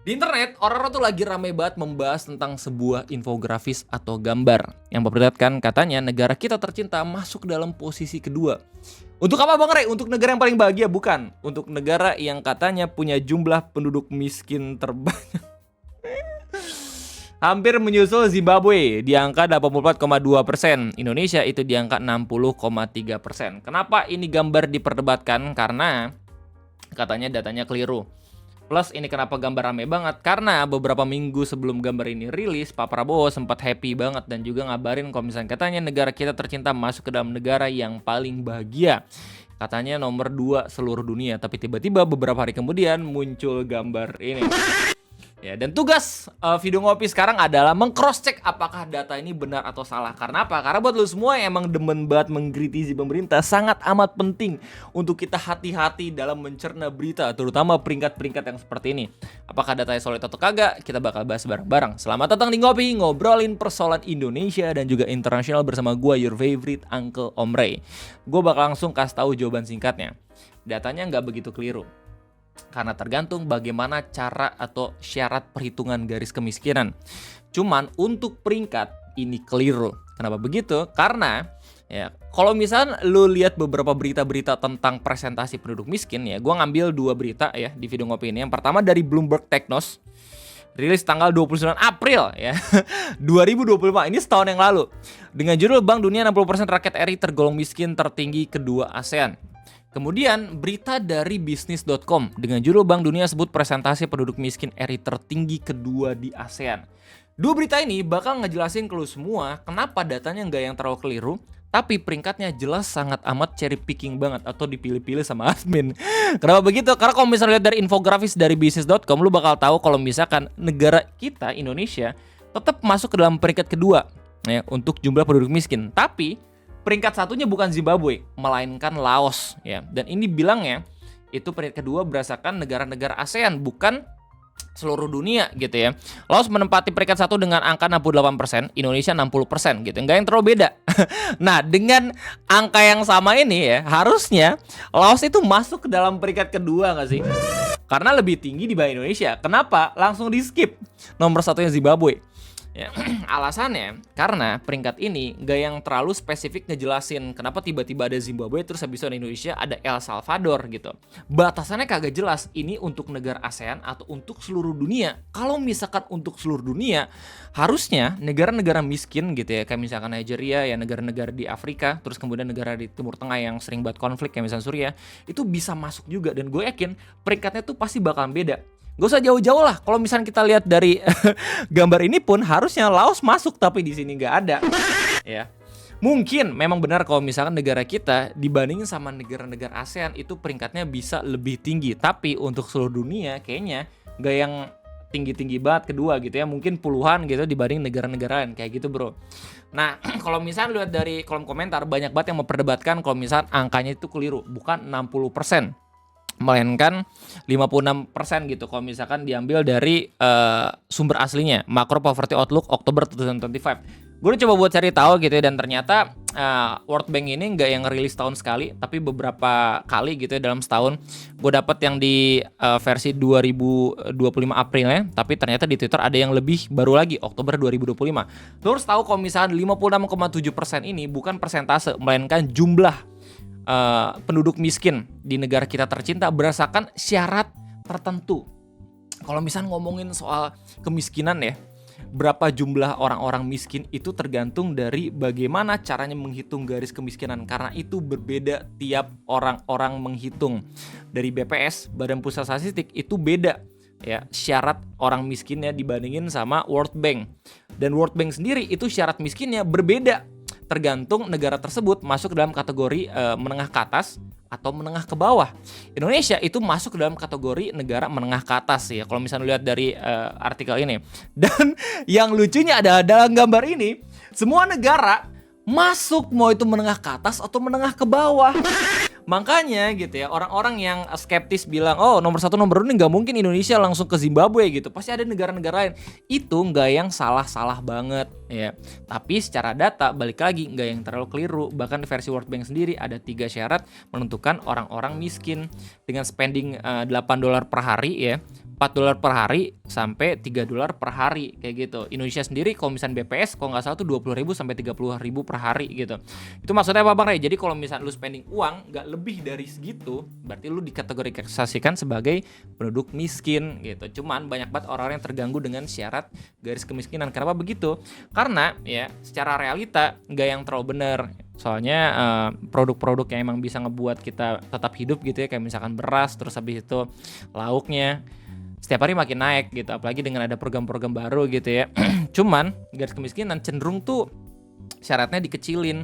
Di internet, orang-orang tuh lagi ramai banget membahas tentang sebuah infografis atau gambar yang memperlihatkan katanya negara kita tercinta masuk dalam posisi kedua. Untuk apa Bang Rey? Untuk negara yang paling bahagia? Bukan. Untuk negara yang katanya punya jumlah penduduk miskin terbanyak. Hampir menyusul Zimbabwe di angka 84,2%. Indonesia itu di angka 60,3%. Kenapa ini gambar diperdebatkan? Karena katanya datanya keliru. Plus ini kenapa gambar rame banget? Karena beberapa minggu sebelum gambar ini rilis, Pak Prabowo sempat happy banget dan juga ngabarin kalau misalnya katanya negara kita tercinta masuk ke dalam negara yang paling bahagia. Katanya nomor 2 seluruh dunia, tapi tiba-tiba beberapa hari kemudian muncul gambar ini. Ya, dan tugas video ngopi sekarang adalah meng-cross check apakah data ini benar atau salah. Karena apa? Karena buat lu semua yang emang demen banget mengkritisi pemerintah, sangat amat penting untuk kita hati-hati dalam mencerna berita, terutama peringkat-peringkat yang seperti ini. Apakah datanya solid atau kagak? Kita bakal bahas bareng-bareng. Selamat datang di Ngopi, ngobrolin persoalan Indonesia dan juga internasional bersama gua, your favorite Uncle Om Rey. Gua bakal langsung kasih tahu jawaban singkatnya. Datanya nggak begitu keliru. Karena tergantung bagaimana cara atau syarat perhitungan garis kemiskinan. Cuman untuk peringkat ini keliru. Kenapa begitu? Karena ya kalau misalnya lu lihat beberapa berita-berita tentang presentasi penduduk miskin ya, gua ngambil 2 berita ya di video ngopi ini. Yang pertama dari Bloomberg Technos, rilis tanggal 29 April ya 2025, ini setahun yang lalu, dengan judul Bank Dunia 60% rakyat RI tergolong miskin tertinggi kedua ASEAN. Kemudian berita dari bisnis.com dengan judul Bank Dunia sebut presentasi penduduk miskin RI tertinggi kedua di ASEAN. 2 berita ini bakal ngejelasin ke lu semua kenapa datanya nggak yang terlalu keliru, tapi peringkatnya jelas sangat amat cherry picking banget atau dipilih-pilih sama admin. Kenapa begitu? Karena kalau misalnya lihat dari infografis dari bisnis.com, lu bakal tahu kalau misalkan negara kita Indonesia tetap masuk ke dalam peringkat kedua ya untuk jumlah penduduk miskin. Tapi peringkat satunya bukan Zimbabwe, melainkan Laos ya. Dan ini bilangnya itu peringkat kedua berdasarkan negara-negara ASEAN, bukan seluruh dunia gitu ya. Laos menempati peringkat 1 dengan angka 68%, Indonesia 60% gitu. Enggak yang terlalu beda. Nah, dengan angka yang sama ini ya, harusnya Laos itu masuk ke dalam peringkat kedua nggak sih? Karena lebih tinggi dibanding Indonesia. Kenapa? Langsung di skip. Nomor 1-nya Zimbabwe. Ya, alasannya karena peringkat ini gak yang terlalu spesifik ngejelasin kenapa tiba-tiba ada Zimbabwe terus habis itu ada Indonesia, ada El Salvador gitu. Batasannya kagak jelas ini untuk negara ASEAN atau untuk seluruh dunia. Kalau misalkan untuk seluruh dunia, harusnya negara-negara miskin gitu ya, kayak misalkan Nigeria ya, negara-negara di Afrika, terus kemudian negara di Timur Tengah yang sering buat konflik kayak misalnya Suriah, itu bisa masuk juga. Dan gue yakin peringkatnya tuh pasti bakalan beda. Gak usah jauh-jauh lah. Kalau misalnya kita lihat dari gambar ini pun harusnya Laos masuk, tapi di sini nggak ada. Ya, mungkin memang benar kalau misalkan negara kita dibandingin sama negara-negara ASEAN itu peringkatnya bisa lebih tinggi. Tapi untuk seluruh dunia kayaknya nggak yang tinggi-tinggi banget kedua gitu ya. Mungkin puluhan gitu dibanding negara-negara lain kayak gitu bro. Nah kalau misalnya lihat dari kolom komentar, banyak banget yang memperdebatkan kalau misalnya angkanya itu keliru, bukan 60%. Melainkan 56% gitu kalau misalkan diambil dari sumber aslinya, Macro Poverty Outlook Oktober 2025. Gue udah coba buat cari tahu gitu ya, dan ternyata World Bank ini nggak yang rilis tahun sekali, tapi beberapa kali gitu ya dalam setahun. Gue dapet yang di versi 2025 April ya, tapi ternyata di Twitter ada yang lebih baru lagi, Oktober 2025. Lo harus tahu kalau misalkan 56,7% ini bukan persentase, melainkan jumlah penduduk miskin di negara kita tercinta berdasarkan syarat tertentu. Kalau misalnya ngomongin soal kemiskinan ya, berapa jumlah orang-orang miskin itu tergantung dari bagaimana caranya menghitung garis kemiskinan, karena itu berbeda tiap orang-orang menghitung. Dari BPS, Badan Pusat Statistik, itu beda ya syarat orang miskinnya dibandingin sama World Bank. Dan World Bank sendiri itu syarat miskinnya berbeda tergantung negara tersebut masuk ke dalam kategori menengah ke atas atau menengah ke bawah. Indonesia itu masuk ke dalam kategori negara menengah ke atas ya, kalau misalnya lihat dari artikel ini. Dan yang lucunya adalah dalam gambar ini semua negara masuk, mau itu menengah ke atas atau menengah ke bawah. Makanya gitu ya, orang-orang yang skeptis bilang, oh nomor 1 nomor 2 ini nggak mungkin Indonesia langsung ke Zimbabwe gitu, pasti ada negara-negara lain. Itu nggak yang salah-salah banget ya. Tapi secara data balik lagi nggak yang terlalu keliru. Bahkan di versi World Bank sendiri ada 3 syarat menentukan orang-orang miskin dengan spending $8 per hari ya, $4 per hari sampai $3 per hari kayak gitu. Indonesia sendiri kalau misalnya BPS kalau nggak salah tuh 20.000 sampai 30.000 per hari gitu. Itu maksudnya apa Bang Ray? Jadi kalau misalnya lu spending uang nggak lebih dari segitu, berarti lu dikategorisasikan sebagai penduduk miskin gitu. Cuman banyak banget orang-orang yang terganggu dengan syarat garis kemiskinan. Kenapa begitu? Karena ya secara realita nggak yang terlalu benar. Soalnya produk-produk yang emang bisa ngebuat kita tetap hidup gitu ya, kayak misalkan beras, terus habis itu lauknya setiap hari makin naik gitu, apalagi dengan ada program-program baru gitu ya. Cuman garis kemiskinan cenderung tuh syaratnya dikecilin.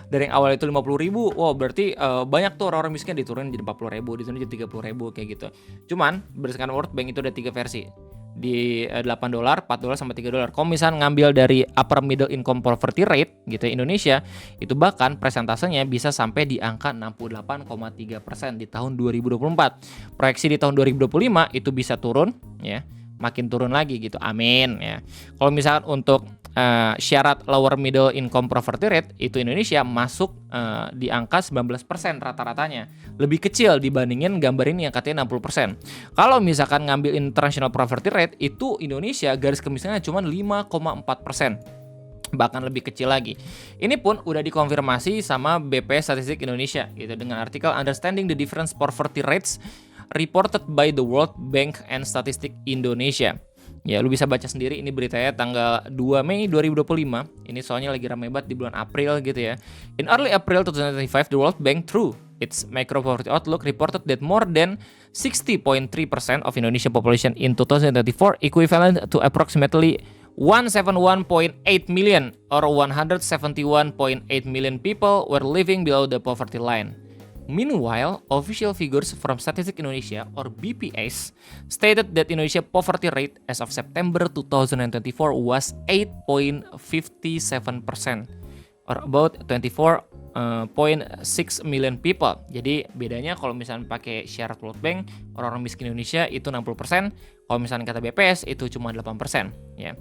Dari yang awal itu 50.000, wow berarti banyak tuh orang-orang miskin diturunin jadi 40.000, diturunin jadi 30.000 kayak gitu. Cuman berdasarkan World Bank itu ada 3 versi. Di $8, $4 sampai $3. Kalau misalnya ngambil dari upper middle income poverty rate gitu ya, Indonesia itu bahkan presentasenya bisa sampai di angka 68,3% di tahun 2024. Proyeksi di tahun 2025 itu bisa turun ya, makin turun lagi gitu. Amin ya. Kalau misalkan untuk syarat lower middle income poverty rate itu Indonesia masuk di angka 19% rata-ratanya. Lebih kecil dibandingin gambar ini yang katanya 60%. Kalau misalkan ngambil international poverty rate itu Indonesia garis kemiskinannya cuma 5,4%. Bahkan lebih kecil lagi. Ini pun udah dikonfirmasi sama BPS Statistik Indonesia gitu dengan artikel Understanding the Different Poverty Rates reported by the World Bank and Statistik Indonesia. Ya, lu bisa baca sendiri, ini beritanya tanggal 2 Mei 2025. Ini soalnya lagi ramai banget di bulan April gitu ya. In early April 2025, the World Bank through its macro poverty outlook reported that more than 60.3% of Indonesian population in 2024 equivalent to approximately 171.8 million or 171.8 million people were living below the poverty line. Meanwhile, official figures from Statistik Indonesia or BPS stated that Indonesia poverty rate as of September 2024 was 8.57% or about 24.6 million people. Jadi bedanya kalau misalnya pakai syarat World Bank, orang-orang miskin Indonesia itu 60%, kalau misalnya kata BPS itu cuma 8%, ya.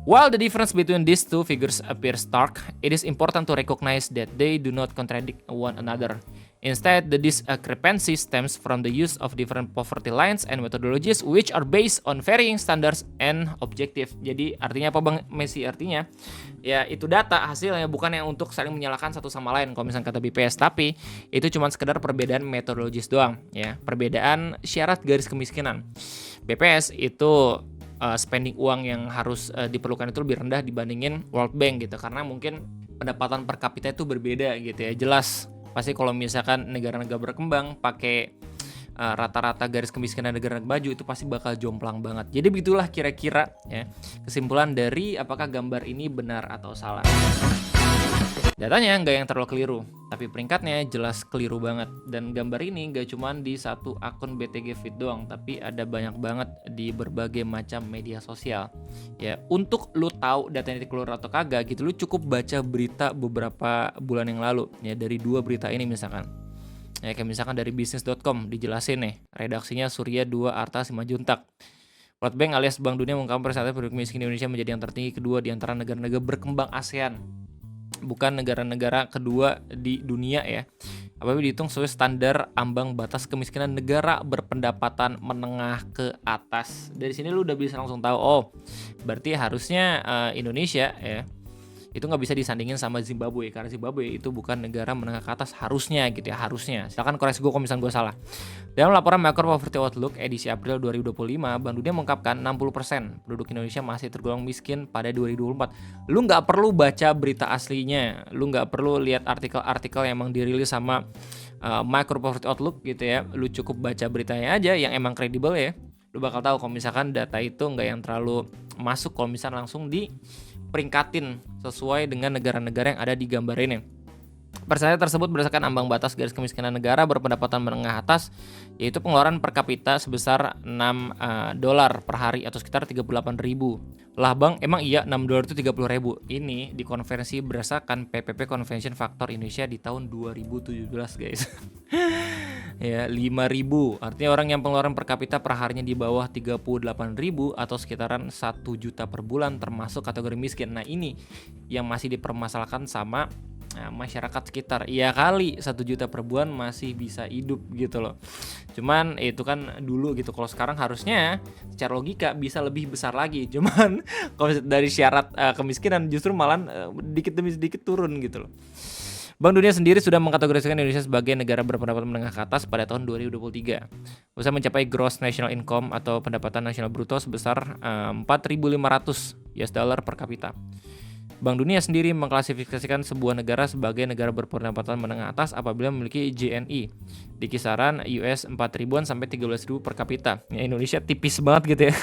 While the difference between these two figures appears stark, it is important to recognize that they do not contradict one another. Instead, the discrepancy stems from the use of different poverty lines and methodologies which are based on varying standards and objective. Jadi artinya apa Bang Messi? Artinya ya itu data hasilnya, bukan yang untuk saling menyalahkan satu sama lain kalau misalnya kata BPS, tapi itu cuma sekedar perbedaan metodologis doang ya, perbedaan syarat garis kemiskinan. BPS itu spending uang yang harus diperlukan itu lebih rendah dibandingin World Bank gitu, karena mungkin pendapatan per kapita itu berbeda gitu ya. Jelas pasti kalau misalkan negara-negara berkembang pakai rata-rata garis kemiskinan negara maju itu pasti bakal jomplang banget. Jadi begitulah kira-kira ya kesimpulan dari apakah gambar ini benar atau salah. Datanya nggak yang terlalu keliru, tapi peringkatnya jelas keliru banget. Dan gambar ini nggak cuma di satu akun BTG Feed doang, tapi ada banyak banget di berbagai macam media sosial. Ya, untuk lu tahu data ini keluar atau kagak gitu, lu cukup baca berita beberapa bulan yang lalu ya, dari 2 berita ini misalkan. Ya, kayak misalkan dari bisnis.com dijelasin nih, redaksinya Surya 2 Arta Simanjuntak. World Bank alias Bank Dunia mengungkapkan persentase penduduk miskin Indonesia menjadi yang tertinggi kedua di antara negara-negara berkembang ASEAN. Bukan negara-negara kedua di dunia ya. Apabila dihitung sesuai standar ambang batas kemiskinan negara berpendapatan menengah ke atas. Dari sini lu udah bisa langsung tahu, oh berarti harusnya Indonesia ya itu nggak bisa disandingin sama Zimbabwe, karena Zimbabwe itu bukan negara menengah ke atas harusnya gitu ya, harusnya. Silakan koreksi gue kalau misalnya gue salah. Dalam laporan Macro Poverty Outlook edisi April 2025, Bank Dunia mengungkapkan 60% penduduk Indonesia masih tergolong miskin pada 2024. Lu nggak perlu baca berita aslinya, lu nggak perlu lihat artikel-artikel yang emang dirilis sama Macro Poverty Outlook gitu ya. Lu cukup baca beritanya aja yang emang kredibel ya. Lu bakal tahu kalau misalkan data itu nggak yang terlalu masuk kalau misalnya langsung di peringkatin sesuai dengan negara-negara yang ada di gambar ini. Persentasenya tersebut berdasarkan ambang batas garis kemiskinan negara berpendapatan menengah atas, yaitu pengeluaran per kapita sebesar $6 per hari atau sekitar 38.000. Lah bang, emang iya $6 itu 30.000. Ini dikonversi berdasarkan PPP Convention Factor Indonesia di tahun 2017 guys. Ya 5.000, artinya orang yang pengeluaran per kapita per harinya di bawah 38.000 atau sekitaran 1 juta per bulan termasuk kategori miskin. Nah ini yang masih dipermasalahkan sama masyarakat sekitar. Iya kali 1 juta per bulan masih bisa hidup gitu loh. Cuman itu kan dulu gitu. Kalau sekarang harusnya secara logika bisa lebih besar lagi. Cuman kalau dari syarat kemiskinan justru malah dikit demi sedikit turun gitu loh. Bank Dunia sendiri sudah mengkategorikan Indonesia sebagai negara berpendapatan menengah ke atas pada tahun 2023. Usaha mencapai gross national income atau pendapatan nasional bruto sebesar $4.500 per kapita. Bank Dunia sendiri mengklasifikasikan sebuah negara sebagai negara berpendapatan menengah atas apabila memiliki GNI di kisaran US 4.000-an sampai 13.000 per kapita. Ya, Indonesia tipis banget gitu ya.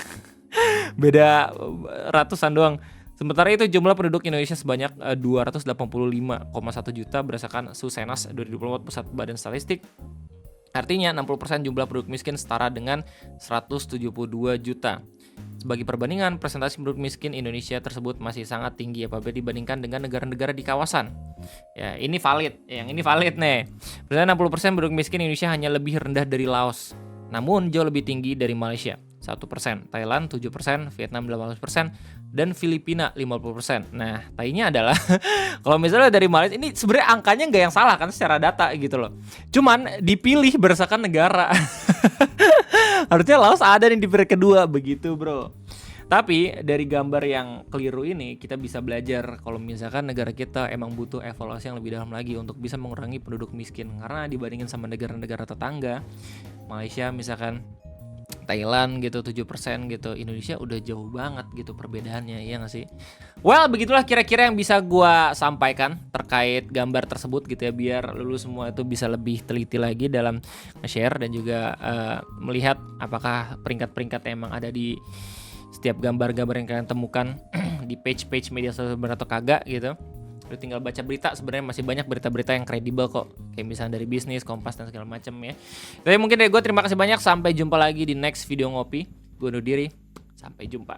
Beda ratusan doang. Sementara itu jumlah penduduk Indonesia sebanyak 285,1 juta berdasarkan Susenas 2024 Pusat Badan Statistik. Artinya 60% jumlah penduduk miskin setara dengan 172 juta. Sebagai perbandingan, presentasi penduduk miskin Indonesia tersebut masih sangat tinggi apabila dibandingkan dengan negara-negara di kawasan. Ya, ini valid. Yang ini valid nih. Persentasenya 60% penduduk miskin Indonesia hanya lebih rendah dari Laos, namun jauh lebih tinggi dari Malaysia. 1%, Thailand 7%, Vietnam 18%, dan Filipina 50%. Nah, tainya adalah kalau misalnya dari Malaysia ini sebenarnya angkanya nggak yang salah kan secara data gitu loh. Cuman dipilih berdasarkan negara. Harusnya Laos ada nih di peringkat kedua begitu, bro. Tapi dari gambar yang keliru ini kita bisa belajar kalau misalkan negara kita emang butuh evaluasi yang lebih dalam lagi untuk bisa mengurangi penduduk miskin. Karena dibandingin sama negara-negara tetangga, Malaysia misalkan, Thailand gitu 7% gitu, Indonesia udah jauh banget gitu perbedaannya, ya nggak sih? Well, begitulah kira-kira yang bisa gua sampaikan terkait gambar tersebut gitu ya, biar lu semua itu bisa lebih teliti lagi dalam share dan juga melihat apakah peringkat-peringkat emang ada di setiap gambar-gambar yang kalian temukan di page-page media sosial atau kagak gitu. Lu tinggal baca berita, sebenarnya masih banyak berita-berita yang kredibel kok, kayak misalnya dari bisnis, Kompas dan segala macam ya. Tapi mungkin dari gue terima kasih banyak, sampai jumpa lagi di next video ngopi. Gue undur diri, sampai jumpa.